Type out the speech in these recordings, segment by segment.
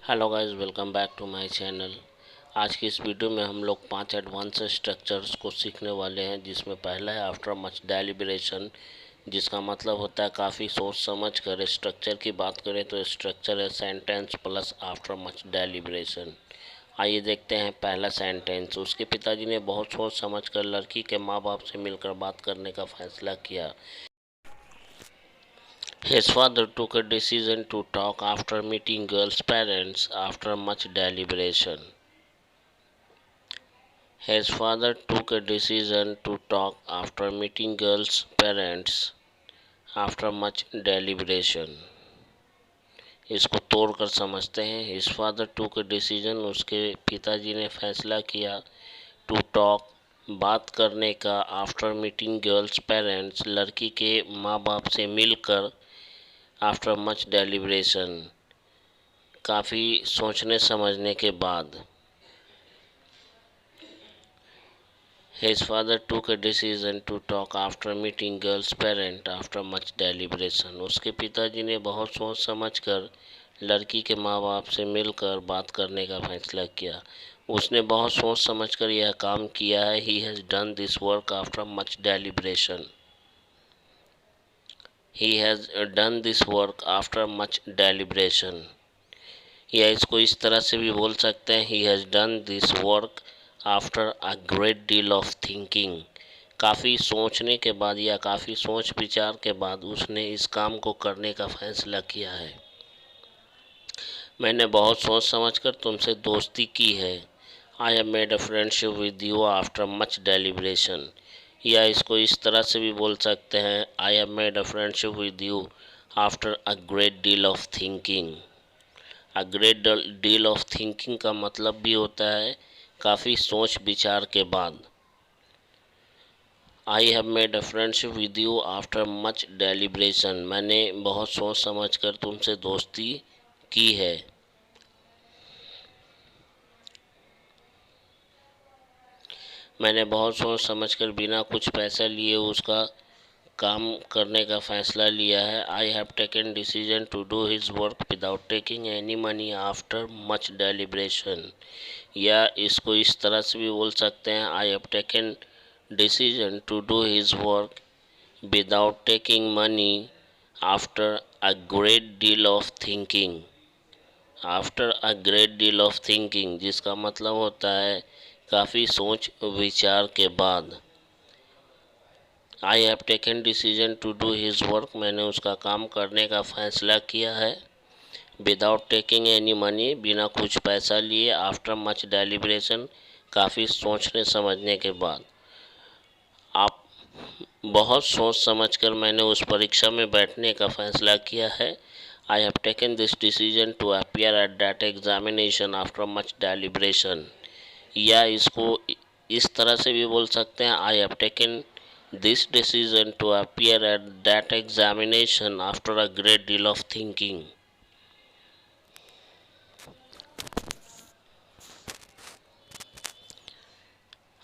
Hello guys, welcome back to my channel. आज की इस वीडियो में हम लोग 5 एडवांस स्ट्रक्चर्स को सीखने वाले हैं, जिसमें पहला है आफ्टर मच डेलिब्रेशन, जिसका मतलब होता है काफ़ी सोच समझ कर। स्ट्रक्चर की बात करें तो स्ट्रक्चर है sentence plus after much deliberation. आइए देखते हैं पहला सेंटेंस। उसके पिताजी ने बहुत सोच समझ कर लड़की के माँ बाप से मिलकर बात करने का फैसला किया। His father took a decision to talk after meeting girl's parents after much deliberation. His father took a decision to talk after meeting girl's parents after much deliberation. इसको तोड़कर समझते हैं। His father took a decision, उसके पिताजी ने फैसला किया, to talk, बात करने का, after meeting girl's parents, लड़की के माँ बाप से मिलकर, आफ्टर मच डेलिब्रेशन, काफ़ी सोचने समझने के बाद। His father took a decision to talk after meeting girls parent after much deliberation, उसके पिताजी ने बहुत सोच समझ कर लड़की के माँ बाप से मिलकर बात करने का फैसला किया। उसने बहुत सोच समझ कर यह काम किया है। He has done this work after much deliberation. He has done this work after much deliberation. या इसको इस तरह से भी बोल सकते हैं, he has done this work after a great deal of thinking. काफ़ी सोचने के बाद या काफ़ी सोच विचार के बाद उसने इस काम को करने का फैसला किया है। मैंने बहुत सोच समझ कर तुमसे दोस्ती की है। I have made a friendship with you after much deliberation. या इसको इस तरह से भी बोल सकते हैं, I have made a friendship with you after a great deal of thinking. A great deal of thinking का मतलब भी होता है काफ़ी सोच विचार के बाद। I have made a friendship with you after much deliberation, मैंने बहुत सोच समझ कर तुमसे दोस्ती की है। मैंने बहुत सोच समझ कर बिना कुछ पैसा लिए उसका काम करने का फैसला लिया है। I have taken decision to do his work without taking any money after much deliberation. या इसको इस तरह से भी बोल सकते हैं, I have taken decision to do his work without taking money after a great deal of thinking. After a great deal of thinking, जिसका मतलब होता है काफ़ी सोच विचार के बाद। I have taken decision to do his work, मैंने उसका काम करने का फैसला किया है। विदाउट टेकिंग एनी मनी, बिना कुछ पैसा लिए। आफ्टर मच डेलिब्रेशन, काफ़ी सोचने समझने के बाद। आप बहुत सोच समझकर मैंने उस परीक्षा में बैठने का फैसला किया है। I have taken this decision to appear at that examination after much deliberation. या इसको इस तरह से भी बोल सकते हैं, I have taken this decision to appear at that examination after a great deal of thinking.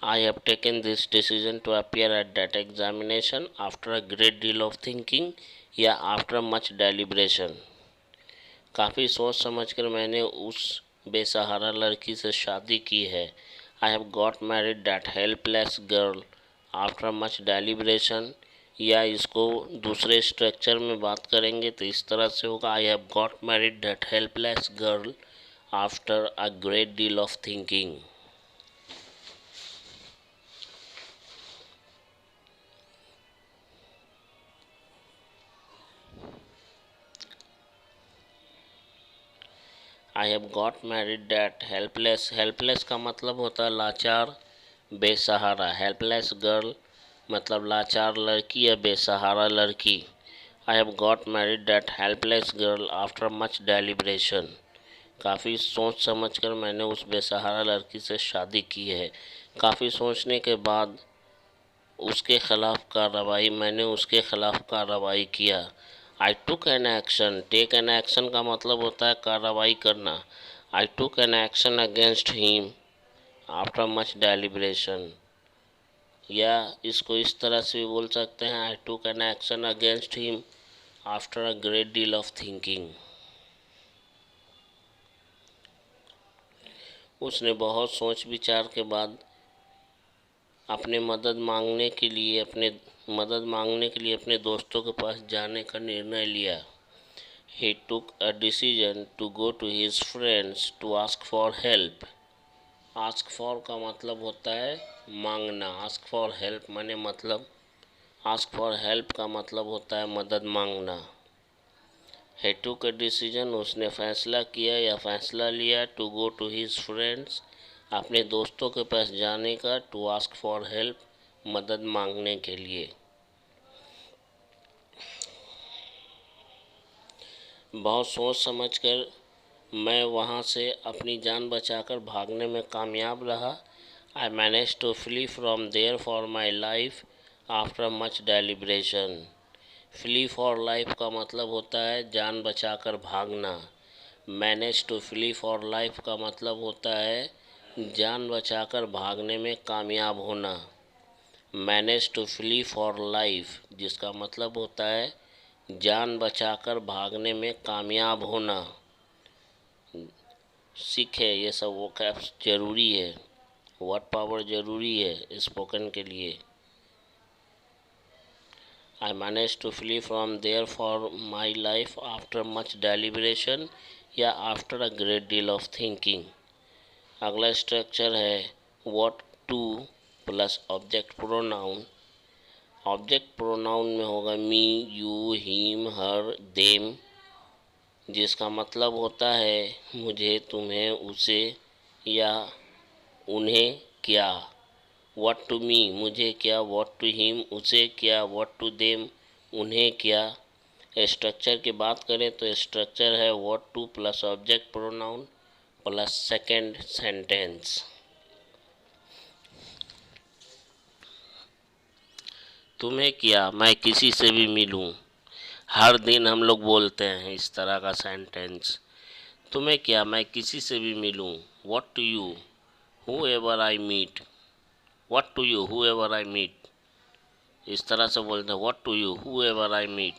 I have taken this decision to appear at that examination after a great deal of thinking या after much deliberation। काफ़ी सोच समझकर मैंने उस बेसहारा लड़की से शादी की है। I have got married that helpless girl after much deliberation। या इसको दूसरे स्ट्रक्चर में बात करेंगे तो इस तरह से होगा, I have got married that helpless girl after a great deal of thinking। I have got married that helpless, helpless का मतलब होता है लाचार बेसहारा। हेल्पलेस गर्ल मतलब लाचार लड़की या बेसहारा लड़की। I have got married that helpless girl after much deliberation. काफ़ी सोच समझ कर मैंने उस बेसहारा लड़की से शादी की है। काफ़ी सोचने के बाद उसके खिलाफ कार्रवाई, मैंने उसके खिलाफ कार्रवाई किया। I took an action, take an action का मतलब होता है कार्रवाई करना। I took an action against him after much deliberation. या इसको इस तरह से भी बोल सकते हैं, I took an action against him after a great deal of thinking. उसने बहुत सोच विचार के बाद अपने मदद मांगने के लिए अपने दोस्तों के पास जाने का निर्णय लिया। He took a decision to go to his friends to ask for help. Ask for का मतलब होता है मांगना। Ask for help Ask for help का मतलब होता है मदद मांगना। He took a decision, उसने फैसला किया या फैसला लिया, to go to his friends, अपने दोस्तों के पास जाने का, to ask for help, मदद मांगने के लिए। बहुत सोच समझकर मैं वहाँ से अपनी जान बचाकर भागने में कामयाब रहा। I managed to flee from there for my life after much deliberation. Flee for life का मतलब होता है जान बचाकर भागना। Manage to flee for life का मतलब होता है जान बचाकर भागने में कामयाब होना। Manage to flee for life जिसका मतलब होता है जान बचाकर भागने में कामयाब होना। सीखे ये सब वोकैब्स ज़रूरी है, वर्ड पावर ज़रूरी है स्पोकन के लिए। I managed to flee from there for my life after much deliberation या after a great deal of thinking। अगला स्ट्रक्चर है what to plus object pronoun. Object pronoun में होगा मी, यू, हिम, हर, देम, जिसका मतलब होता है मुझे, तुम्हें, उसे या उन्हें क्या। व्हाट टू मी मुझे क्या, व्हाट टू हिम उसे क्या, व्हाट टू देम उन्हें क्या। स्ट्रक्चर की बात करें तो स्ट्रक्चर है what two plus object pronoun plus second sentence. तुम्हें क्या, मैं किसी से भी मिलूं, हर दिन हम लोग बोलते हैं इस तरह का सेंटेंस। तुम्हें क्या, मैं किसी से भी मिलूं। What to you whoever I meet, what to you whoever I meet, इस तरह से बोलते हैं what to you whoever I meet.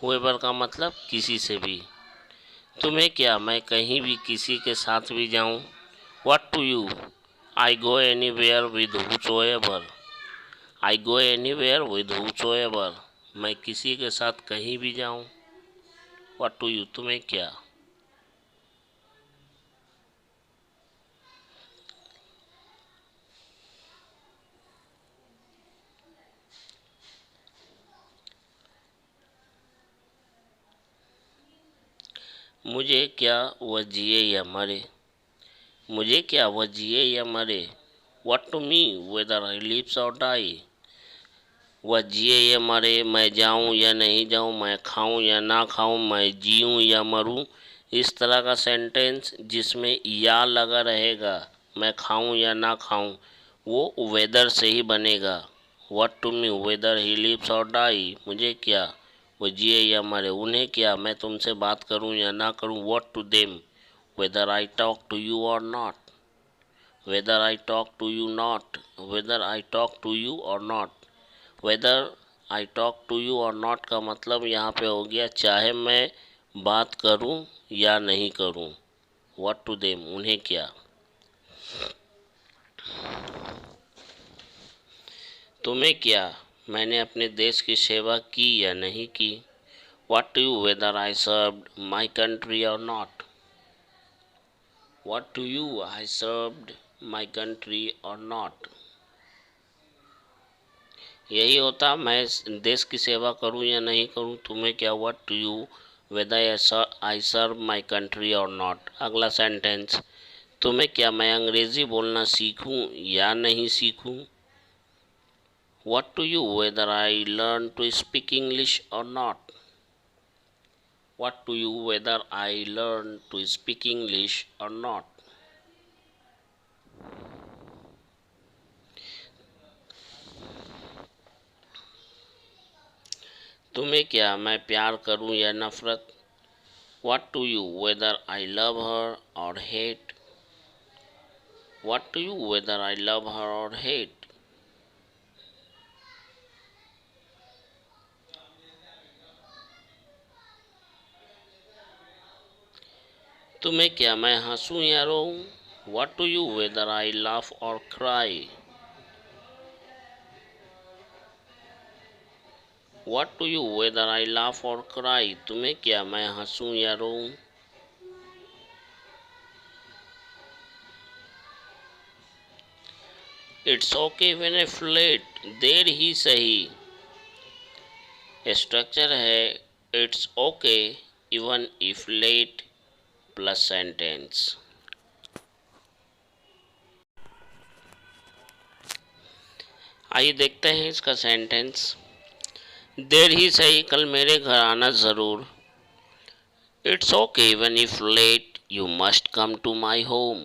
Whoever का मतलब किसी से भी। तुम्हें क्या, मैं कहीं भी किसी के साथ भी जाऊं। What to you I go anywhere with whosoever, I go anywhere with whosoever, मैं किसी के साथ कहीं भी जाऊं। व्हाट टू यू तुम्हें क्या। मुझे क्या वह जिए या मरे, मुझे क्या वह जिए या मरे। What to me whether I lives और डाई, वह जिए या मरे, मैं जाऊं या नहीं जाऊं, मैं खाऊं या ना खाऊं, मैं जीऊं या मरूं। इस तरह का सेंटेंस जिसमें या लगा रहेगा, मैं खाऊं या ना खाऊं, वो वेदर से ही बनेगा। What to me whether he lives और डाई, मुझे क्या वो जिए या मरे, उन्हें क्या मैं तुमसे बात करूं या ना करूं। What to them whether I talk to you or not, whether I talk to you not, whether I talk to you or not. Whether I talk to you or not का मतलब यहाँ पे हो गया चाहे मैं बात करूं या नहीं करूं। व्हाट टू देम उन्हें क्या। तुम्हें क्या, मैंने अपने देश की सेवा की या नहीं की। What to you whether I served my country or not, what to you I served my country or not. यही होता मैं देश की सेवा करूं या नहीं करूं। तुम्हें क्या, what to you whether I serve my country or not. अगला सेंटेंस, तुम्हें क्या मैं अंग्रेज़ी बोलना सीखूं या नहीं सीखूं। What to you whether I learn to speak English or not, what to you whether I learn to speak English or not. तुम्हें क्या मैं प्यार करूं या नफरत। What to you whether I love her or hate, what to you whether I love her or hate. तुम्हें क्या मैं हंसूं या रोऊं। What to you whether I laugh or cry? What to you whether I laugh or cry? तुम्हें क्या मैं हंसूं या रोऊं? It's okay when I fled, देर ही सही। Structure है it's okay even if late plus sentence. आइए देखते हैं इसका सेंटेंस। देर ही सही कल मेरे घर आना ज़रूर। It's okay even if late you must come to my home.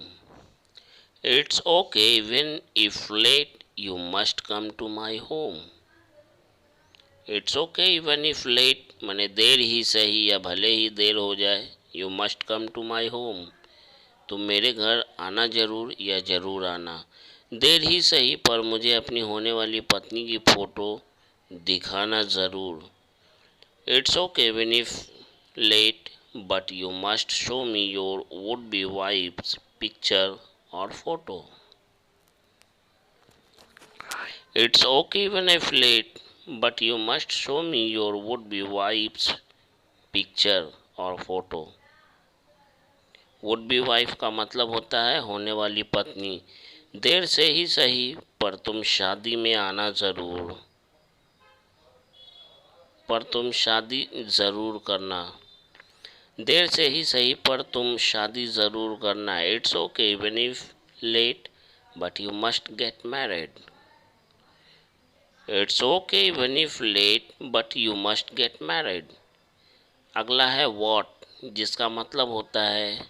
It's okay even if late you must come to my home. It's okay even if late माने देर ही सही या भले ही देर हो जाए। You must come to my home तुम मेरे घर आना ज़रूर या ज़रूर आना। देर ही सही पर मुझे अपनी होने वाली पत्नी की फ़ोटो दिखाना ज़रूर। It's okay even if late but you must show me your would be wife's picture or photo. It's okay even if late but you must show me your would be wife's picture or photo. Would be wife का मतलब होता है होने वाली पत्नी। देर से ही सही पर तुम शादी में आना ज़रूर। पर तुम शादी ज़रूर करना। देर से ही सही पर तुम शादी ज़रूर करना। It's okay even if late but you must get married. It's okay even if late but you must get married. अगला है वॉट जिसका मतलब होता है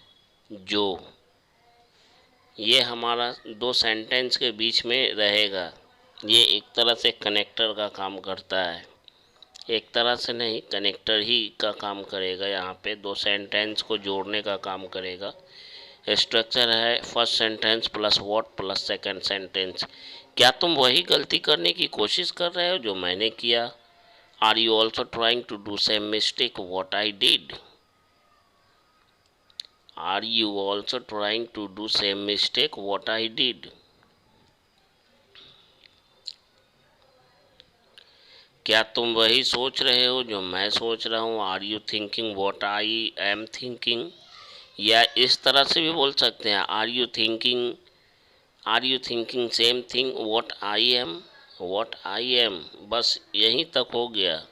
जो। ये हमारा दो सेंटेंस के बीच में रहेगा। ये एक तरह से कनेक्टर का काम करता है। एक तरह से नहीं, कनेक्टर ही का काम करेगा। यहाँ पे दो सेंटेंस को जोड़ने का काम करेगा। स्ट्रक्चर है first sentence plus what plus second sentence. क्या तुम वही गलती करने की कोशिश कर रहे हो जो मैंने किया? Are you also trying to do same mistake what I did? Are you also trying to do same mistake what I did? क्या तुम वही सोच रहे हो जो मैं सोच रहा हूँ? Are you thinking what I am thinking? या इस तरह से भी बोल सकते हैं are you thinking same thing what I am? What I am बस यहीं तक हो गया।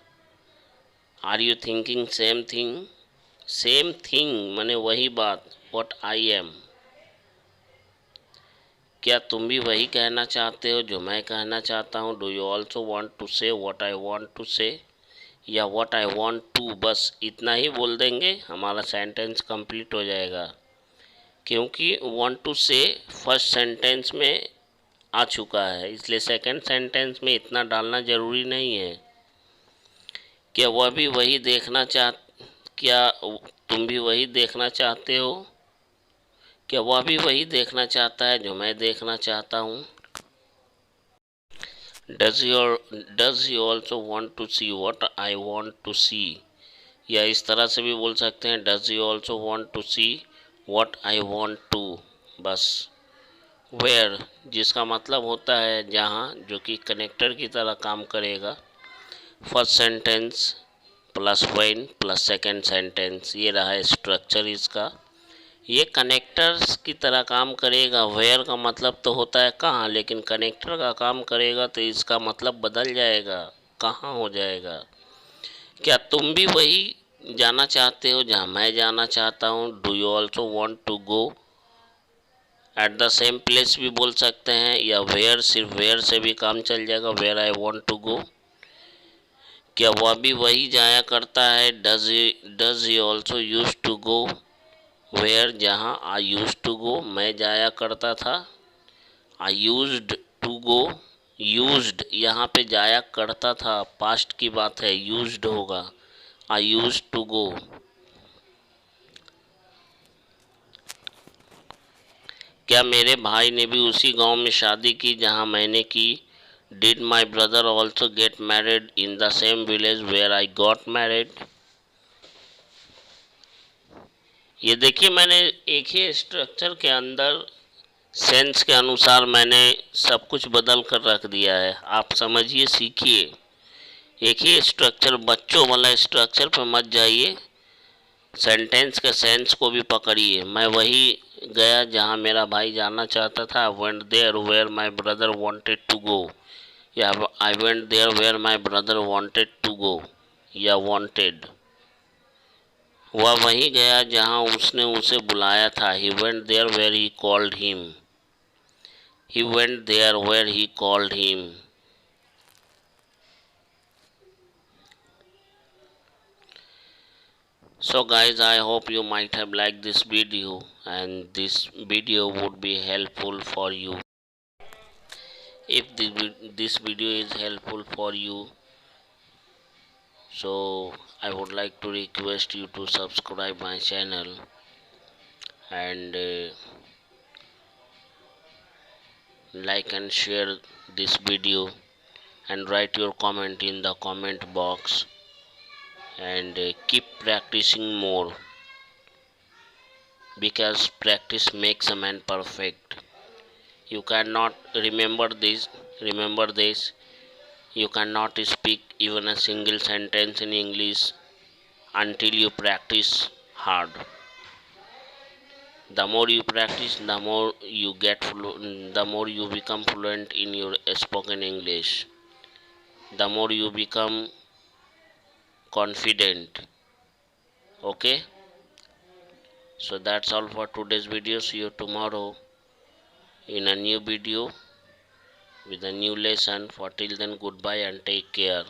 Are you thinking same thing माने वही बात। व्हाट आई एम क्या तुम भी वही कहना चाहते हो जो मैं कहना चाहता हूँ? Do you also want to say what I want to say? या व्हाट आई वॉन्ट टू बस इतना ही बोल देंगे हमारा सेंटेंस कंप्लीट हो जाएगा। क्योंकि वॉन्ट टू से फर्स्ट सेंटेंस में आ चुका है, इसलिए सेकंड सेंटेंस में इतना डालना ज़रूरी नहीं है। क्या वह भी वही देखना क्या तुम भी वही देखना चाहते हो? क्या वह भी वही देखना चाहता है जो मैं देखना चाहता हूँ? Does he also want to see what I want to see? या इस तरह से भी बोल सकते हैं does he also want to see what I want to बस। वेयर जिसका मतलब होता है जहाँ, जो कि कनेक्टर की तरह काम करेगा। First sentence plus when plus second sentence, ये रहा स्ट्रक्चर इसका। ये कनेक्टर्स की तरह काम करेगा। वेयर का मतलब तो होता है कहाँ, लेकिन कनेक्टर का काम करेगा तो इसका मतलब बदल जाएगा, कहाँ हो जाएगा। क्या तुम भी वही जाना चाहते हो जहाँ मैं जाना चाहता हूँ? Do you also want to go at the same place भी बोल सकते हैं। या वेयर, सिर्फ वेयर से भी काम चल जाएगा, where I want to go. क्या वह भी वही जाया करता है? Does he also use to go where, जहाँ आई यूज टू गो मैं जाया करता था। I used to go, used यहाँ पे जाया करता था, पास्ट की बात है, यूज्ड होगा। आई यूज टू गो। क्या मेरे भाई ने भी उसी गांव में शादी की जहां मैंने की? Did my brother also get married in the same village where I got married? ये देखिए मैंने एक ही स्ट्रक्चर के अंदर सेंस के अनुसार मैंने सब कुछ बदल कर रख दिया है। आप समझिए, सीखिए। एक ही स्ट्रक्चर, बच्चों वाला स्ट्रक्चर पर मत जाइए, सेंटेंस के सेंस को भी पकड़िए। मैं वही गया जहाँ मेरा भाई जाना चाहता था। Went there where my brother wanted to go, या I went there where my brother wanted to go, या वांटेड। वह वहीं गया जहाँ उसने उसे बुलाया था। He went there where he called him, he went there where he called him. So guys, I hope you might have liked this video, and this video would be helpful for you. If this video is helpful for you, so I would like to request you to subscribe my channel, and like and share this video, and write your comment in the comment box, and keep practicing more, because practice makes a man perfect. You cannot remember this, you cannot speak even a single sentence in English until you practice hard. The more you practice, the more you become fluent in your spoken English. The more you become confident. Okay? So that's all for today's video. See you tomorrow in a new video with a new lesson. For till then, goodbye and take care.